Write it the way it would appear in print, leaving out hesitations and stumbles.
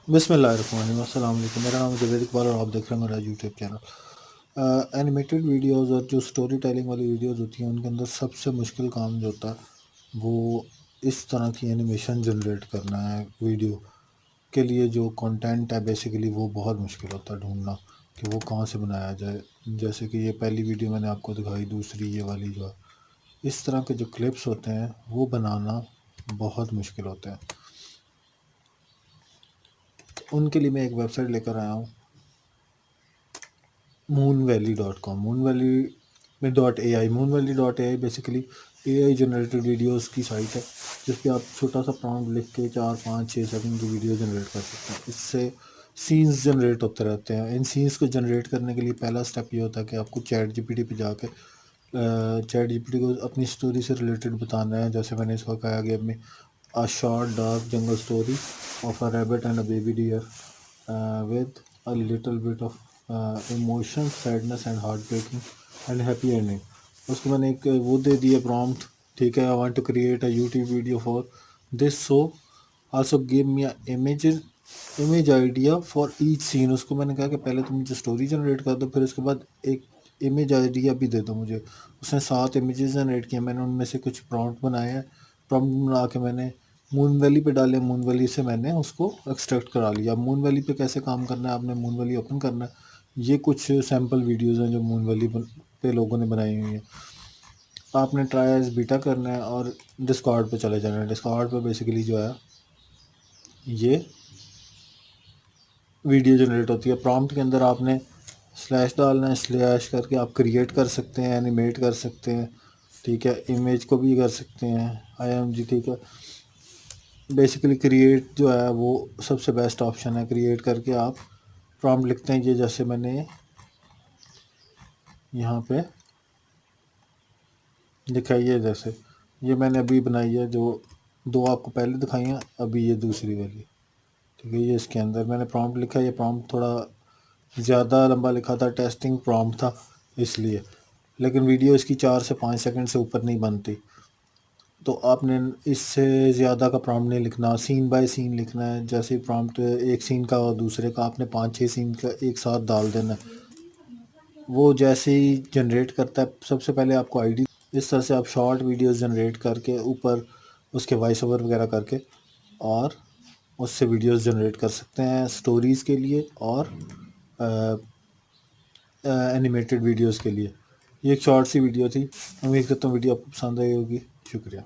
बिस्मिल्लाहिर्रहमानिर्रहीम, अस्सलाम वालेकुम। मेरा नाम ज़ुबैर इकबाल और आप देख रहे हैं मेरा यूट्यूब चैनल। एनिमेटेड वीडियोस और जो स्टोरी टेलिंग वाली वीडियोस होती हैं उनके अंदर सबसे मुश्किल काम जो होता है वो इस तरह की एनिमेशन जनरेट करना है। वीडियो के लिए जो कंटेंट है बेसिकली वो बहुत मुश्किल होता है ढूंढना कि वो कहाँ से बनाया जाए। जैसे कि ये पहली वीडियो मैंने आपको दिखाई, दूसरी ये वाली जो है, इस तरह के जो क्लिप्स होते हैं वो बनाना बहुत मुश्किल होता है। उनके लिए मैं एक वेबसाइट लेकर आया हूँ, moonvalley.com। मून वैली में .ai, moon valley .ai basically AI generated videos की साइट है जिस पे आप छोटा सा प्रॉम्प्ट लिख के 4 5 6 सेकंड की वीडियो जनरेट कर सकते हैं। इससे सीन्स जनरेट होते रहते हैं। इन सीन्स को जनरेट करने के लिए पहला स्टेप ये होता है कि आपको चैट जीपीटी पे जाके चैट जीपीटी को अपनी स्टोरी से रिलेटेड बताना है। जैसे मैंने इसको कहा कि अपनी a short dark jungle story of a rabbit and a baby deer with a little bit of emotion, sadness and heartbreaking and happy ending। उसको मैंने एक वो दे दिया प्रॉम्प्ट, ठीक है। I want to create a YouTube video for this, so also give me a image idea for each scene. उसको मैंने कहा कि पहले तुम मुझे स्टोरी जनरेट कर दो, फिर उसके बाद एक इमेज आइडिया भी दे दो मुझे। उसने 7 इमेजेस जनरेट किए, मैंने उनमें से कुछ प्रॉम्प्ट बनाए हैं। प्रॉम्प्ट बना के मैंने मून वैली पे डाले, मून वैली से मैंने उसको एक्सट्रैक्ट करा लिया। मून वैली पे कैसे काम करना है, आपने मून वैली ओपन करना है। ये कुछ सैम्पल वीडियोस हैं जो मून वैली पे लोगों ने बनाई हुई हैं। आपने ट्राई एज बीटा करना है और डिस्कॉर्ड पे चले जाना है। डिस्कॉर्ड पे बेसिकली जो है ये वीडियो जनरेट होती है। प्रॉम्प्ट के अंदर आपने स्लैश डालना है, स्लैश करके आप क्रिएट कर सकते हैं, एनिमेट कर सकते हैं, ठीक है। इमेज को भी कर सकते हैं, IMG, ठीक है। बेसिकली क्रिएट जो है वो सबसे बेस्ट ऑप्शन है। क्रिएट करके आप प्रॉम्प्ट लिखते हैं, ये जैसे मैंने यहाँ पे दिखाई है, जैसे ये मैंने अभी बनाई है, जो दो आपको पहले दिखाई हैं, अभी ये दूसरी वाली, ठीक है। ये इसके अंदर मैंने प्रॉम्प्ट लिखा है। ये प्रॉम्प्ट थोड़ा ज़्यादा लंबा लिखा था, टेस्टिंग प्रॉम्प्ट था इसलिए, लेकिन वीडियो इसकी 4 से 5 सेकंड से ऊपर नहीं बनती। तो आपने इससे ज़्यादा का प्रॉम्प्ट नहीं लिखना, सीन बाय सीन लिखना है। जैसे प्रॉम्प्ट एक सीन का और दूसरे का आपने 5 6 सीन का एक साथ डाल देना है। वो जैसे ही जनरेट करता है, सबसे पहले आपको आईडी, इस तरह से आप शॉर्ट वीडियोस जनरेट करके ऊपर उसके वॉइस ओवर वगैरह करके और उससे वीडियोस जनरेट कर सकते हैं स्टोरीज़ के लिए और एनिमेटेड वीडियोस के लिए। ये एक शॉर्ट सी वीडियो थी। उम्मीद करता हूँ वीडियो आपको पसंद आई होगी। शुक्रिया।